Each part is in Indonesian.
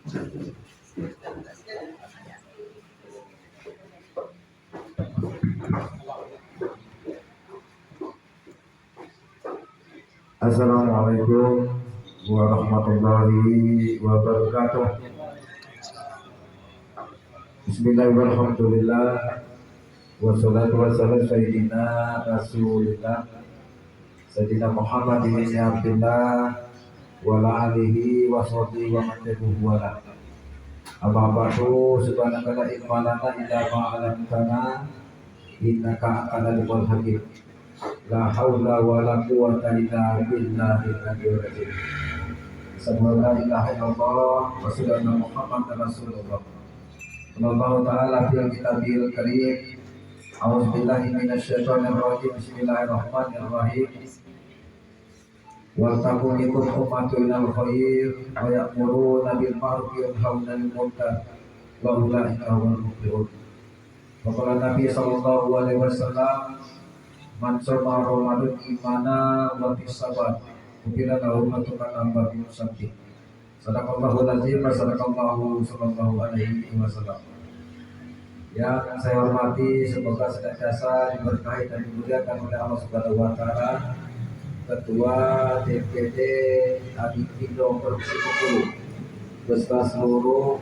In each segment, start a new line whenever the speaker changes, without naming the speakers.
Assalamualaikum warahmatullahi wabarakatuh. Bismillahirrahmanirrahim. Wassalatu wassalamu sayyidina Rasulillah Sayyidina Muhammad bin Abdullah wa ala alihi wa sahbihi wa man tabi'ahu wa la. Amma ba'du, subhanaka la ilma lana illa ma 'allamtana innaka antal alimul hakim. La haula wa la quwwata illa billahil aliyyil azim. Asyhadu an la ilaha illallah wa asyhadu anna Muhammadar Rasulullah. Sallallahu ta'ala fil kitabil karim. A'udzu billahi minasyaitonir rajim. Bismillahirrahmanirrahim. Wa taqum minkum ummatun ilal khair wa ya'muruna bil ma'ruf wa yanhauna 'anil munkar wa ulaika humul muflihun. Qala Nabi sallallahu alaihi wasallam, man shoma Ramadan imana wa bisabat ukira lahu matukan ambar musabbi. Sadaqallahu lazim wa sadaqallahu sallallahu alaihi wasallam. Yang saya hormati, semoga senantiasa diberkahi dan dimuliakan oleh Allah Subhanahu wa taala Ketua DPD Adipindo Provinsi Bengkulu beserta seluruh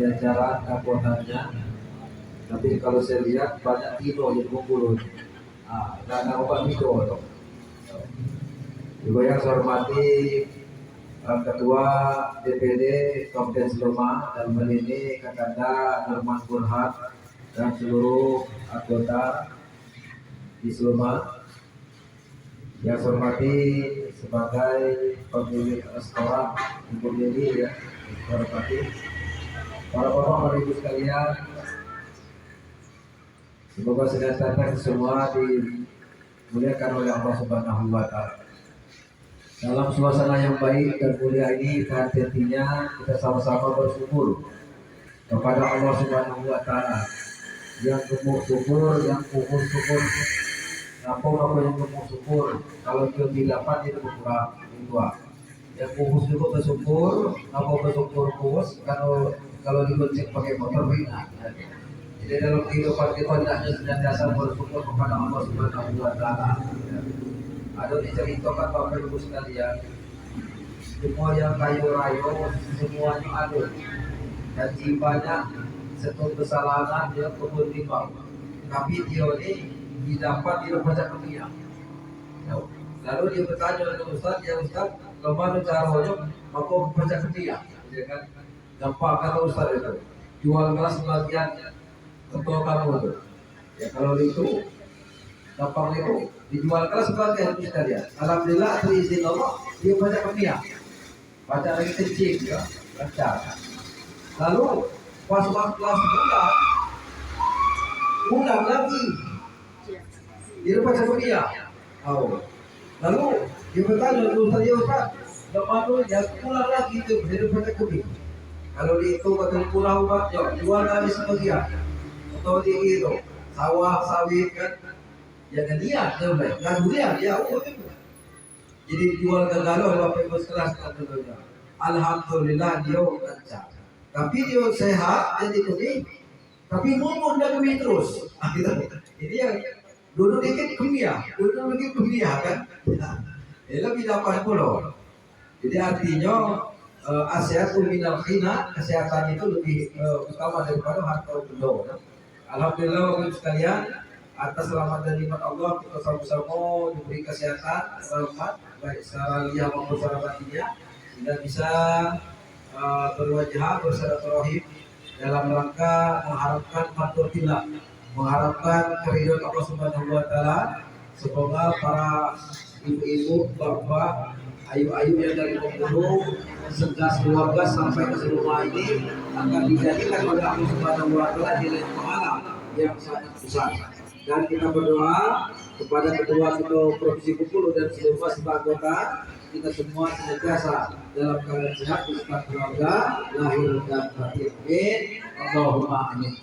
jajaran anggotanya. Tapi kalau saya lihat banyak Tino di Bengkulu. Dan obat itu juga yang saya hormati Ketua DPD Kabupaten Sleman dan ini Kakanda Nurman Burhan dan seluruh anggota di Sleman. Yang saya hormati sebagai pemilik restoran Ibu Lili, ya, saya hormati para bapak ibu sekalian. Semoga senantiasa semua dimuliakan oleh Allah Subhanahu wa taala. Dalam suasana yang baik dan mulia ini, tentunya kita sama-sama bersyukur kepada Allah Subhanahu wa taala. Yang gemuk syukur, yang kukur syukur. Apa yang gemuk syukur? Kalau dia didapat itu berkurang dua. Yang kukur juga bersyukur, apa bersyukur kukus kalau digonceng pakai motor ringan. Jadi dalam kehidupan kita hendaknya senantiasa bersyukur kepada Allah Subhanahu wa taala. Ada diceritakan Bapak Ibu sekalian, semua yang kayu rayo semuanya ada. Dan jiwanya setelah kesalahan dia kebun rimau. Tapi dia ini didapat dia baca dunia. Lalu dia bertanya kepada Ustaz, ya Ustaz, bagaimana caranya aku baca dunia? Ya kan? Gampang kata Ustaz itu. Jual gelas bagian ketua kamu itu. Ya kalau itu gampang itu dijual kelas sebagai kita lihat. Alhamdulillah atas izin Allah dia baca dunia. Baca lagi kencing ya, baca. Lalu pas waktu kelas ulang lagi. Dia baca dunia. Oh. Lalu dia bertanya Ustaz, ya Ustaz, bagaimana ya ulang lagi itu dia baca dunia. Kalau itu betul pulau ya jual lagi sebagian. Atau di itu sawah sawit kan jangan lihat kan lihat ya jadi jual gagal Bapak Ibu kelas tentunya. Alhamdulillah dia lancar tapi dia sehat jadi ini tapi ngomong dan demi terus ini yang dulu dikit dunia kan lebih 80 jadi artinya asyatu minal khina, kesehatan itu lebih utama daripada harta benda. Alhamdulillah Bapak sekalian, atas rahmat dan nikmat Allah kita sama-sama diberi kesehatan, rahmat baik secara liar maupun secara batinnya, sehingga bisa berwajah bersilaturahim dalam rangka mengharapkan manfaat, mengharapkan keridhaan Allah Subhanahu wa taala. Semoga para ibu-ibu, bapak, ayu-ayu yang dari Bengkulu, 11-12 sampai ke rumah ini akan dijadikan oleh Allah Subhanahu wa taala nilai pahala yang sangat besar. Dan kita berdoa kepada ketua Provinsi Bengkulu dan seluruh anggota kita semua senantiasa dalam keadaan sehat beserta keluarga lahir dan batin. Allahumma amin.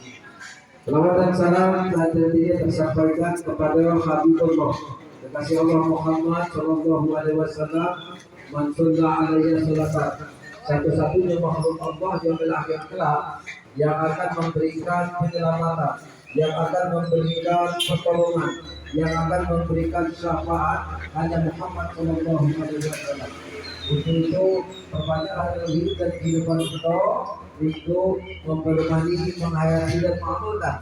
Selamat dan salam tentunya tersampaikan kepada Habibullah kekasih Allah Muhammad sallallahu alaihi wasallam, man shalla alaihi salatan satu-satunya makhluk Allah yang akhir kelak yang akan memberikan penyelamatan, yang akan memberikan pertolongan, yang akan memberikan syafaat hanya Muhammad Shallallahu Alaihi Wasallam. Untuk itu perbanyaklah hidup dan kehidupan kita untuk memperbaiki, menghayati dan mengamalkan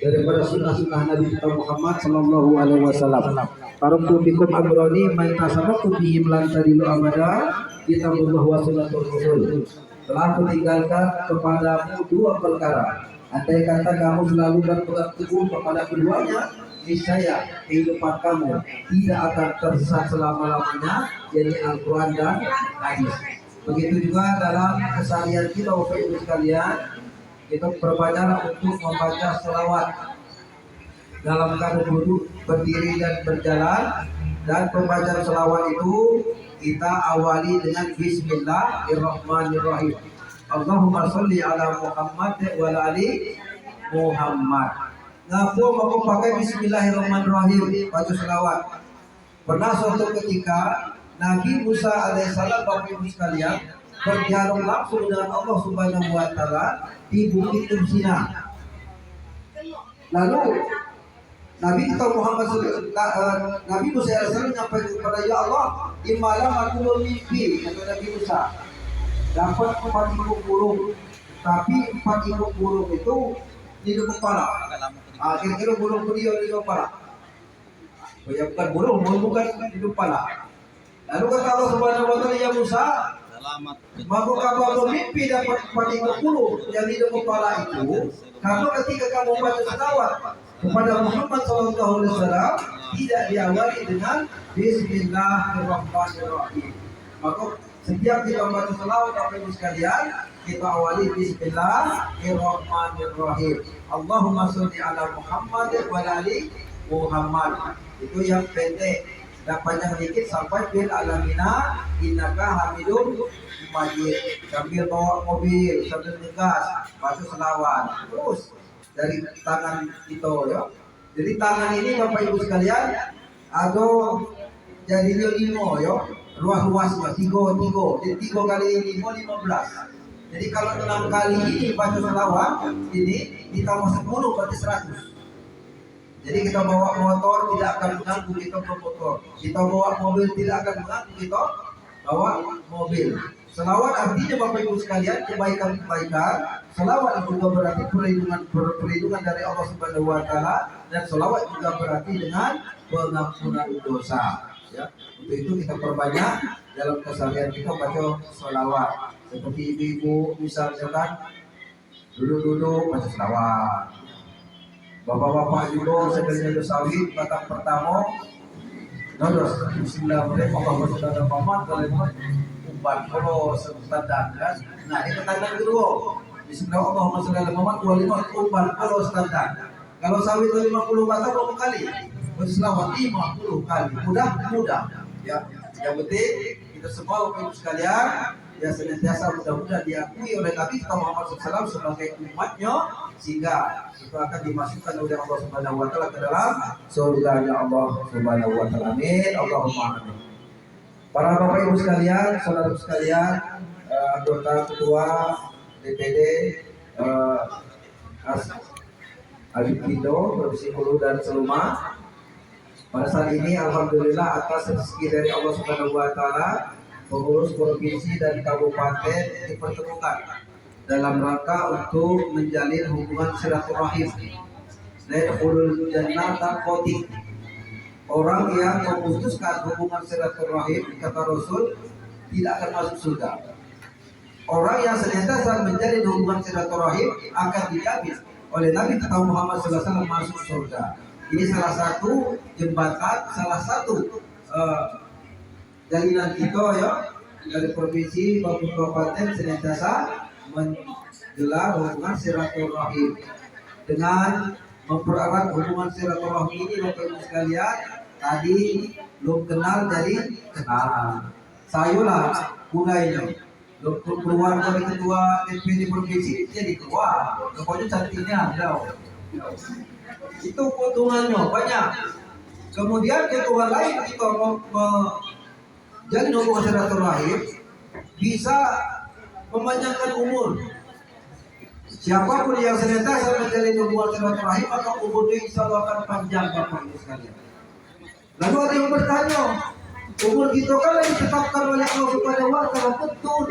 daripada sunnah-sunnah Nabi kita Muhammad Sallallahu Alaihi Wasallam. Taraktu bikum amroni man tasabaqtu bihim lan tadilu abada kitabullah wa sunnatul rasul. Telah kutinggalkan kepadamu dua perkara. Andai kata kamu selalu berpegang teguh kepada keduanya, niscaya kehidupan kamu tidak akan tersesat selama-lamanya, yakni Al-Quran dan hadis. Begitu juga dalam keseharian kita, Bapak Ibu sekalian, kita perbanyak untuk membaca selawat dalam keadaan duduk, berdiri dan berjalan. Dan pembacaan selawat itu kita awali dengan Bismillahirrahmanirrahim. Allahumma sholli ala Muhammad wa ala ali Muhammad. Ngapu mau pakai Bismillahirrahmanirrahim baca selawat. Pernah suatu ketika Nabi Musa alaihissalam, Bapak Ibu sekalian, berdialog langsung dengan Allah Subhanahu wa taala di Bukit Tursina. Lalu Nabi kita Muhammad Nabi Musa alaihissalam menyampaikan kepada, ya Allah, di malam aku bermimpi, kata Nabi Musa, dapat 4 burung, tapi 4 burung itu di kepala. Kira-kira burung beliau di kepala. Ya, bukan burung, bukan di kepala. Lalu kata Allah Subhanahu wa taala, ya Musa, maka kamu bermimpi dapat 40 yang di kepala itu, kamu ketika kamu baca selawat kepada Muhammad SAW tidak diawali dengan Bismillahirrahmanirrahim. Maka setiap kita baca selawat, Bapak Ibu sekalian, kita awali Bismillahirrahmanirrahim. Allahumma sholli ala Muhammad wa ala ali Muhammad. Itu yang pendek. Dan panjang dikit sampai bil alamina innaka hamidum majid. Sambil bawa mobil, sambil ngegas, baca selawat. Terus dari tangan kita, ya. Jadi tangan ini Bapak Ibu sekalian ada jadi 5, ya. Luas-luasnya 3. Jadi 3 kali 5 15. Jadi kalau 6 kali ini baca selawat ini ditambah 10 berarti 100. Jadi kita bawa motor tidak akan mengganggu kita bermotor. Kita bawa mobil tidak akan mengganggu kita bawa mobil. Selawat artinya Bapak Ibu sekalian kebaikan-kebaikan. Selawat juga berarti perlindungan dari Allah Subhanahu wa taala, dan selawat juga berarti dengan pengampunan dosa. Ya. Untuk itu kita perbanyak dalam keseharian kita baca selawat. Seperti ibu-ibu misalnya kan duduk-duduk baca selawat. Bapak-bapak juga sedang sawit batang pertama nodos Bismillahirrahmanirrahim umpan kalau standar kan. Nah itu tanda kedua Bismillahirrahmanirrahim umpan kalau standar. Kalau sawit 50 batang berapa kali? Selawat 50 kali. Mudah ya. Yang penting kita semua Bapak Ibu sekalian ya senantiasa mudah-mudahan diakui oleh Nabi kita Muhammad SAW sebagai umatnya, sehingga itu akan dimasukkan oleh Allah Subhanahu wa taala ke dalam surganya Allah Subhanahu wa taala. Amin. Allahumma amin. Para Bapak Ibu sekalian, saudara sekalian, anggota ketua DPD Abikindo, Provinsi Hulu dan Seluma. Pada saat ini alhamdulillah atas rezeki dari Allah Subhanahu wa taala, pengurus provinsi dan kabupaten dipertemukan dalam rangka untuk menjalin hubungan silaturahim. Nadkhulul jannata qatik. Orang yang memutuskan hubungan silaturahim, kata Rasul, tidak akan masuk surga. Orang yang senantiasa menjalin hubungan silaturahim akan dijamin oleh Nabi kita Muhammad SAW masuk surga. Ini salah satu jembatan, salah satu jalinan kita ya dari provinsi maupun kabupaten senantiasa menggelar hubungan silaturahim. Dengan mempererat hubungan silaturahmi ini Bapak Ibu sekalian, tadi belum kenal jadi kenal. Sayulah budayanya. Keluar dari ketua DPD provinsi jadi keluar. Pokoknya cantiknya ada. Itu keuntungannya banyak. Kemudian keuntungan lain kita jadi hubungan silaturahim bisa memanjangkan umur. Siapapun yang senantiasa menjalin hubungan silaturahim, maka umurnya insya Allah akan panjang, Bapak Ibu sekalian. Lalu ada yang bertanya, umur kita kan yang ditetapkan oleh Allah Subhanahu wa Ta'ala, betul.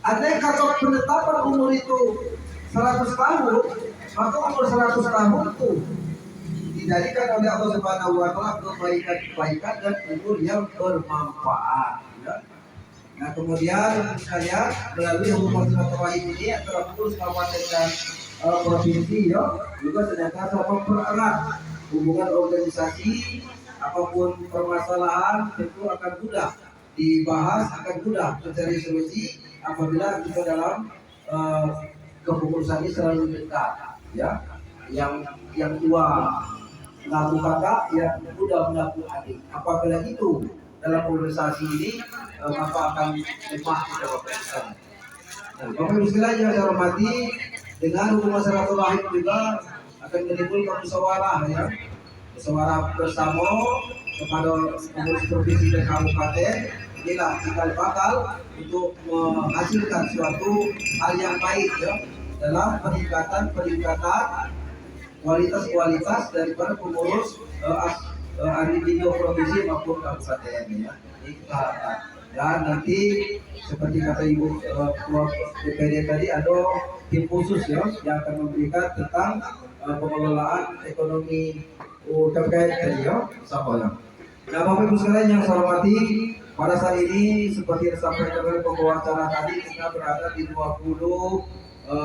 Andai kata penetapan umur itu 100 tahun, maka umur 100 tahun itu dijadikan oleh Allah Subhanahu wa Ta'ala kebaikan dan umur yang bermanfaat. Ya. Nah kemudian sekalian melalui hubungan silaturahim ini antara pengurus kabupaten dan provinsi ya juga senantiasa mempererat hubungan organisasi. Apapun permasalahan tentu akan mudah dibahas, akan mudah mencari solusi apabila kita dalam kepengurusan ini selalu dekat ya. Yang tua mengaku kakak, yang muda mengaku adik. Apabila itu dalam organisasi ini maka akan lemah kita Bapak. Nah, Bapak Ibu sekalian yang saya hormati, dengan hubungan silaturahim juga akan menimbulkan musyawarah ya. Musyawarah bersama kepada pengurus provinsi dan kabupaten. Inilah cikal bakal untuk menghasilkan suatu hal yang baik ya dalam peningkatan kualitas daripada pengurus Aridio provinsi maupun kabupaten ya. Ini kita harapkan. Dan nanti seperti kata Ibu Ketua DPD tadi ada tim khusus ya yang akan memberikan tentang pengelolaan ekonomi terkait tadi ya sama. Nah Bapak Ibu sekalian yang saya hormati, pada saat ini seperti disampaikan oleh pembawa acara tadi, kita berada di 20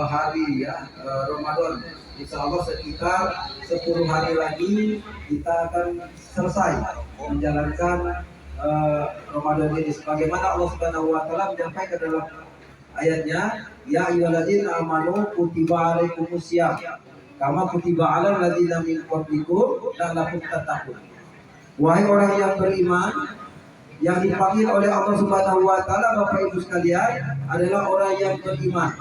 hari ya Ramadan. Insya Allah sekitar 10 hari lagi kita akan selesai menjalankan Ramadan ini. Sebagaimana Allah Subhanahu wa Ta'ala menyampaikan dalam ayatnya, ya ayyuhalladzina amanu kutiba alaikumusiyam kama kutiba alal ladzina min qablikum la'allakum tattaqun. Wahai orang yang beriman, yang dipanggil oleh Allah Subhanahu wa Ta'ala Bapak Ibu sekalian adalah orang yang beriman.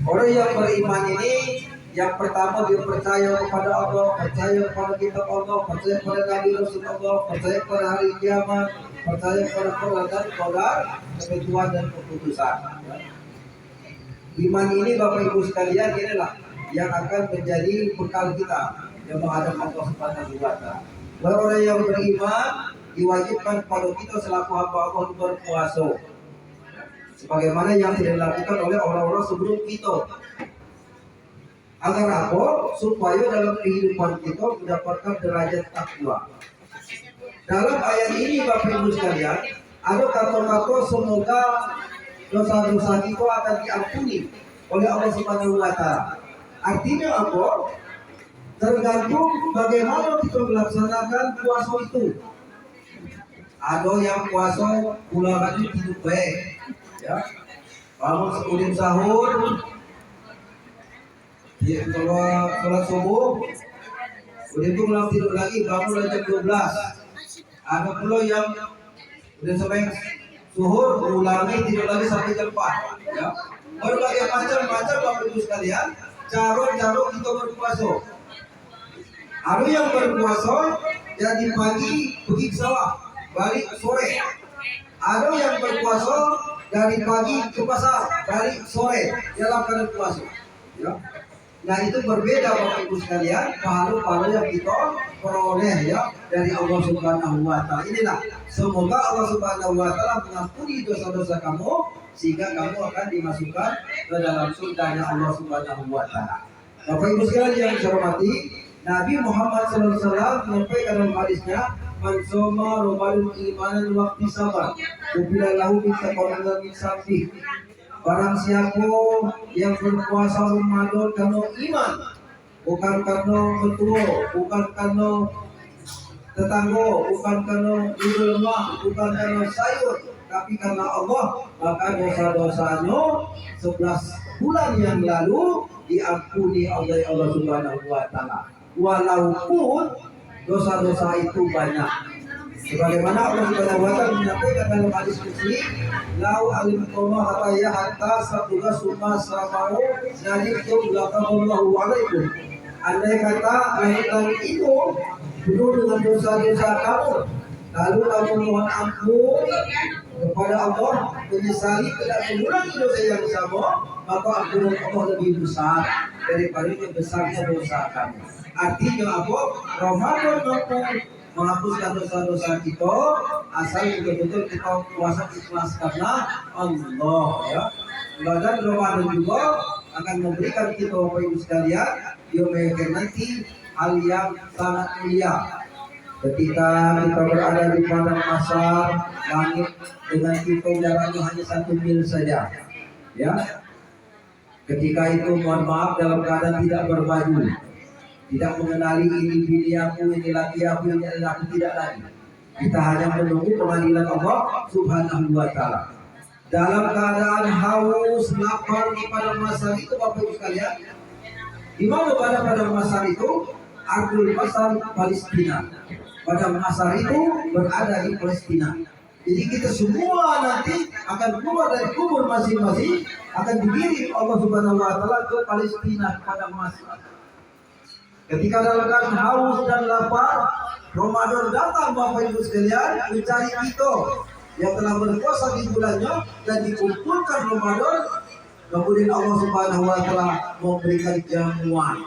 Orang yang beriman ini yang pertama dia percaya kepada Allah, percaya kepada kitab Allah, percaya kepada Nabi Rasulullah, percaya kepada hari kiamat, percaya kepada Quran dan qadar, ketentuan dan keputusan. Iman ini Bapak Ibu sekalian inilah yang akan menjadi bekal kita yang menghadap Allah Subhanahu wa Ta'ala. Orang yang beriman diwajibkan kepada kita selaku hamba Allah berpuasa. Sebagaimana yang tidak dilakukan oleh orang-orang sebelum kita. Agar apa? Supaya dalam kehidupan kita mendapatkan derajat takwa. Dalam ayat ini Bapak Ibu sekalian, ada kata-kata semoga dosa-dosa kita akan diampuni oleh Allah Subhanahu wa Ta'ala. Artinya apa? Tergantung bagaimana kita melaksanakan puasa itu. Ada yang puasa pulang tidur baik, ya. Bangun sebelum sahur, sholat subuh, udah itu pulang tidur lagi, bangun jam 12. Ada pula yang udah sampai suhur, ulangi tidur lagi sampai jam 4. Ya. Berbagai macam Bapak Ibu sekalian, cara-cara kita berpuasa. Ada yang berpuasa jadi pagi pergi ke sawah, balik sore. Ada yang berpuasa dari pagi ke pasar, balik sore dalam keadaan puasa. Ya. Nah itu berbeda Bapak Ibu sekalian, pahala-pahala yang kita peroleh ya dari Allah Subhanahu wa Ta'ala. Inilah semoga Allah Subhanahu wa Ta'ala mengampuni dosa-dosa kamu sehingga kamu akan dimasukkan ke dalam surganya Allah Subhanahu wa Ta'ala. Bapak Ibu sekalian yang saya hormati, Nabi Muhammad SAW menyampaikan dalam hadisnya, "Man shoma Ramadan imanan wa ihtisaban, ghufira lahu min taqabbala min sabbi." Barang siapa yang berpuasa Ramadan karena iman, bukan karena betul, bukan karena tetangga, bukan karena idul lemah, bukan karena sayur, tapi karena Allah, maka dosa-dosanya 11 bulan yang lalu diampuni oleh Allah Subhanahu wa Ta'ala. Walaupun dosa-dosa itu banyak. Sebagaimana Allah Subhanahu wa Ta'ala menyampaikan dalam hadis qudsi, "Lau alimtum hatta sabula summa samau najibtu laqaballahu alaikum." Andai kata langit itu penuh dengan dosa-dosa kamu, lalu kamu mohon ampun kepada
kepada Allah, menyesali tidak mengulangi dosa yang sama, maka ampunan Allah lebih besar daripada yang besarnya dosa kamu. Artinya apa? Ramadan mampu menghapuskan dosa-dosa kita asal betul-betul kita puasa ikhlas karena Allah, ya. Dan Ramadan juga akan memberikan kita Bapak Ibu sekalian yang nanti hal yang sangat mulia. Ketika kita berada di padang mahsyar, langit dengan kita jaraknya hanya 1 mil saja, ya. Ketika itu mohon maaf dalam keadaan tidak berbaju, tidak mengenali ini bini aku, ini laki aku, ini adalah aku, tidak lagi. Kita hanya menunggu pengadilan Allah Subhanahu wa Ta'ala. Dalam keadaan haus, lapar di padang mahsyar itu Bapak Ibu sekalian, di mana pada padang mahsyar itu? Ardul Mahsyar Palestina. Padang mahsyar itu berada di Palestina. Jadi kita semua nanti akan keluar dari kubur masing-masing, akan dikirim Allah Subhanahu wa Ta'ala ke Palestina padang mahsyar. Ketika dalam keadaan haus dan lapar, Ramadan datang Bapak Ibu sekalian mencari kita yang telah berpuasa di bulannya dan dikumpulkan Ramadan. Kemudian Allah Subhanahu wa Ta'ala memberikan jamuan,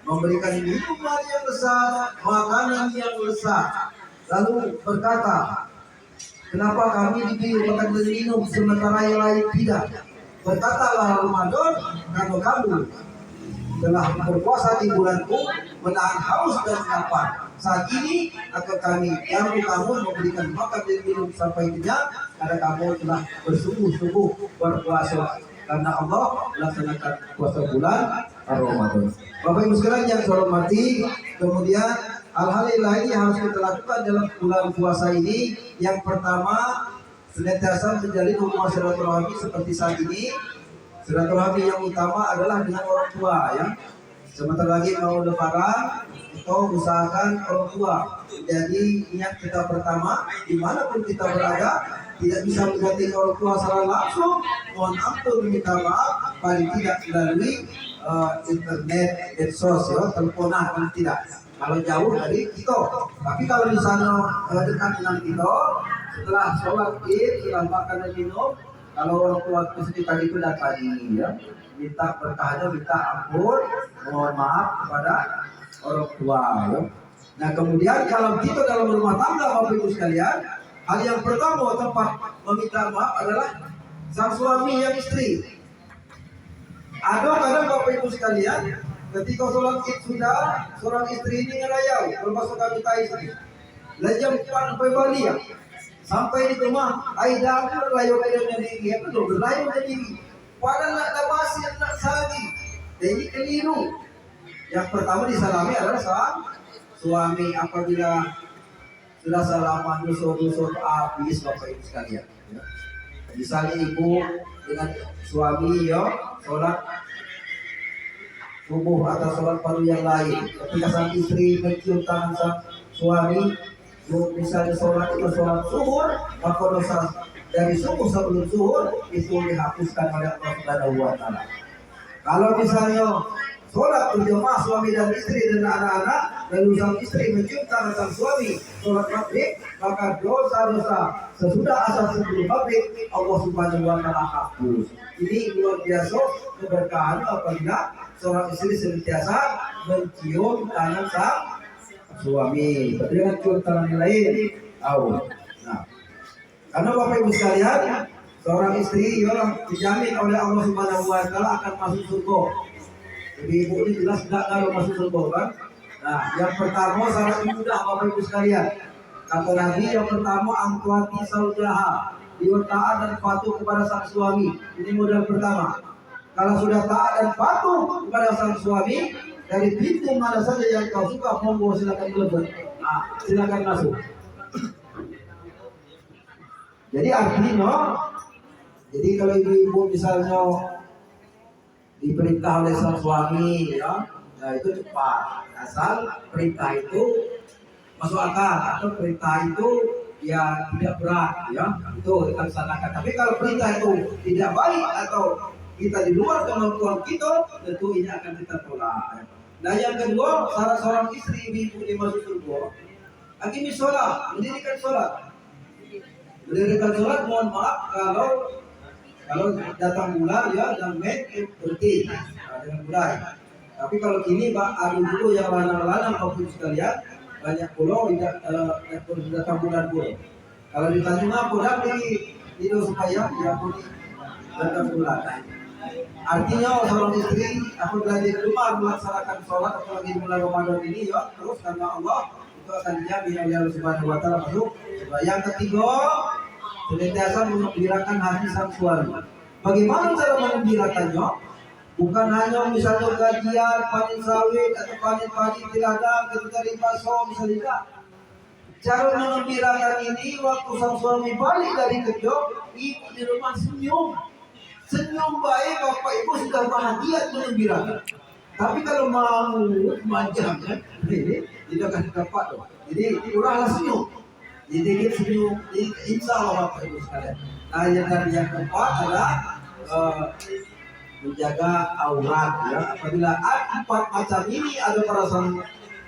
memberikan minuman yang lezat, makanan yang lezat. Lalu berkata, kenapa kami diberi makan dan minum sementara yang lain tidak? Berkatalah Ramadan, karena kamu telah berpuasa di bulanku, menahan haus dan lapar. Saat ini akan kami kamu memberikan makan dan minum sampai kenyang, karena kamu telah bersungguh-sungguh berpuasa karena Allah melaksanakan puasa bulan Ramadan. Bapak Ibu sekalian yang saya hormati, kemudian hal-hal lain yang harus kita lakukan dalam bulan puasa ini. Yang pertama, senantiasa menjalin hubungan silaturahmi seperti saat ini. Silaturahmi yang utama adalah dengan orang tua, ya. Sebentar lagi mau lebaran, kita usahakan orang tua. Jadi niat kita pertama, dimanapun kita berada, tidak bisa mengganti orang tua secara langsung, mohon ampun minta maaf, paling tidak melalui internet, medsos, ya, teleponan, paling tidak. Kalau jauh dari kita, tapi kalau misalnya dekat dengan kita, setelah sholat id, setelah makan dan minum, kalau orang tua sekitar itu datangi, ya, minta berkahnya, minta ampun, mohon maaf kepada orang tua, ya. Nah kemudian kalau kita dalam rumah tangga Bapak Ibu sekalian, hal yang pertama tempat meminta maaf adalah sang suami yang istri. Ada kadang Bapak Ibu sekalian, ketika sholat id sudah, seorang istri ini ngelayau, termasuk kami istri. Jam 4 sampai Bali, ya. Sampai di rumah, Aida aku berlayau ke diri, ya betul, berlayau ke diri. Padahal nak ada pasir, nak sagi. Jadi keliru. Yang pertama disalami adalah sang suami. Apabila sudah salaman dusur habis Bapak Ibu sekalian, ya. Misalnya ibu dengan suami, ya, sholat subuh atau sholat fardu yang lain. Ketika sang istri mencium tangan sang suami, misalnya sholat itu sholat zuhur, maka dosa dari subuh sebelum zuhur itu dihapuskan oleh Allah Subhanahu wa Ta'ala. Kalau misalnya sholat berjamaah suami dan istri dan anak-anak, lalu sang istri mencium tangan sang suami sholat maghrib, maka dosa-dosa sesudah asar sebelum maghrib Allah Subhanahu wa Ta'ala hapus. Ini luar biasa keberkahan apabila seorang istri senantiasa mencium tangan sang suami, tapi dengan cium tangan yang lain. Tahu. Nah, karena Bapak Ibu sekalian, seorang istri yang dijamin oleh Allah Subhanahu wa Ta'ala akan masuk surga. Jadi ibu ini jelas tidak kalau masuk surga, kan? Nah, yang pertama sangat mudah Bapak Ibu sekalian. Kata Nabi yang pertama angkuati saudaha, dia taat dan patuh kepada sang suami. Ini modal pertama. Kalau sudah taat dan patuh kepada sang suami, dari pintu mana saja yang kau suka, monggo silakan melebur. Nah, silakan masuk. Jadi artinya, jadi kalau ibu-ibu misalnya diperintah oleh sang suami, ya, nah itu cepat. Asal perintah itu masuk akal, atau perintah itu ya tidak berat, ya, itu dilaksanakan. Tapi kalau perintah itu tidak baik atau kita di luar kemampuan kita, tentu ini akan kita tolak. Nah yang kedua, salah seorang istri ibu yang masuk surga, akimi sholat, mendirikan sholat. Mendirikan sholat mohon maaf kalau datang bulan ya dan berarti dengan mulai. Tapi kalau kini Pak adu dulu yang lanang-lanang maupun sekalian banyak pulau tidak datang bulan pulau. Kalau di Tanjung Apo di supaya ya pun datang bulan. Artinya seorang istri apabila di rumah melaksanakan sholat apalagi di bulan Ramadan ini ya terus karena Allah itu akan dijamin oleh Allah Subhanahu Wa Taala masuk. Yang ketiga senantiasa mengembirakan hati sang suami. Bagaimana cara mengembirakannya? Bukan hanya misalnya gajian, panen sawit atau panen padi di ladang, ketika di pasar misalnya. Cara mengembirakan ini waktu sang suami balik dari kerja, ibu di rumah senyum. Senyum baik, bapak ibu sudah bahagia mengembirakan. Tapi kalau mau manjang kan, ini tidak akan dapat dong. Jadi kuranglah senyum. Jadi kita senyum, insya Allah bapak ibu sekalian. Nah yang keempat adalah menjaga aurat ya. Apabila empat macam ini ada perasaan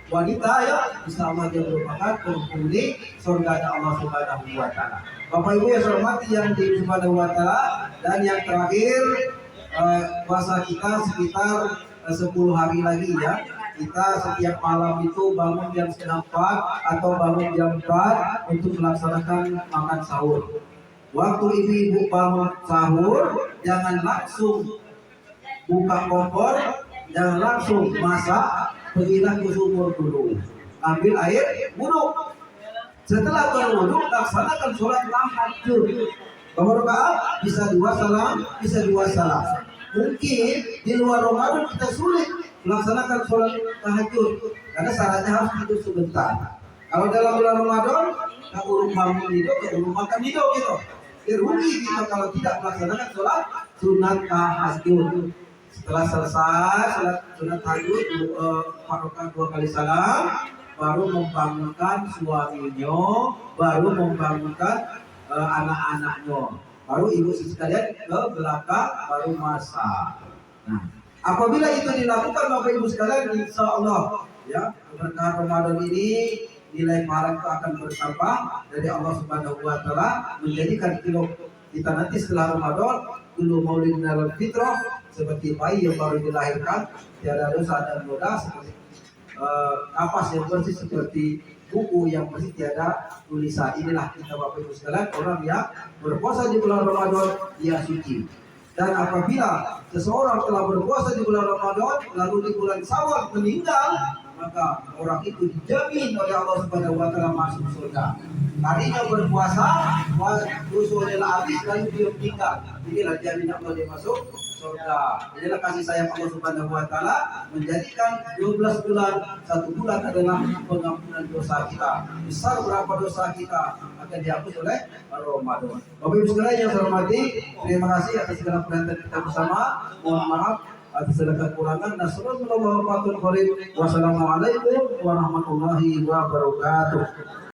wanita ya, insya Allah dia merupakan penghuni surga Allah Subhanahu Wa Taala. Bapak Ibu yang saya hormati yang di Subhanahu Wa Taala, dan yang terakhir puasa kita sekitar 10 hari lagi ya. Kita setiap malam itu bangun jam 4 atau bangun jam 4 untuk melaksanakan makan sahur. Waktu ibu-ibu bangun sahur, jangan langsung buka kompor, jangan langsung masak, pergilah ke sumur dulu, ambil air wudhu. Setelah berwudhu, laksanakan sholat tahajud. Berapa rakaat? Bisa 2 salam, bisa 2 salam. Mungkin di luar Ramadan kita sulit melaksanakan sholat tahajud karena syaratnya harus tidur sebentar. Kalau dalam bulan Ramadan, kita urung bangun hidup, kita urung makan hidup gitu. Rugi kita kalau tidak melaksanakan sholat sunat tahajud. Setelah selesai sunat tahajud, 4 rakaat 2 kali salam, baru membangunkan suaminya, baru membangunkan anak-anaknya, baru ibu sekalian ke belakang, baru masak. Nah, apabila itu dilakukan Bapak Ibu sekalian, insya Allah ya berkah Ramadan ini nilai pahala itu akan bertambah dari Allah Subhanahu Wa Taala, menjadikan kita nanti setelah Ramadan dulu maulid dan fitrah seperti bayi yang baru dilahirkan, tiada dosa dan noda, seperti kapas yang bersih, seperti buku yang bersih tiada tulisan. Inilah kita Bapak Ibu sekalian, orang yang berpuasa di bulan Ramadan dia suci. Dan apabila seseorang telah berpuasa di bulan Ramadan lalu di bulan Syawal meninggal, maka orang itu dijamin oleh Allah Subhanahu Wa Taala masuk surga. Tadinya berpuasa, dosa habis lalu dia meninggal, inilah jaminan Allah dia masuk surga. Inilah kasih sayang Allah Subhanahu Wa Taala, menjadikan 12 bulan, 1 bulan adalah pengampunan dosa kita. Besar berapa dosa kita akan dihapus oleh Ramadan. Bapak Ibu sekalian yang saya hormati, terima kasih atas segala perhatian kita bersama. Mohon maaf atas segala kekurangan. Wassalamualaikum warahmatullahi wabarakatuh.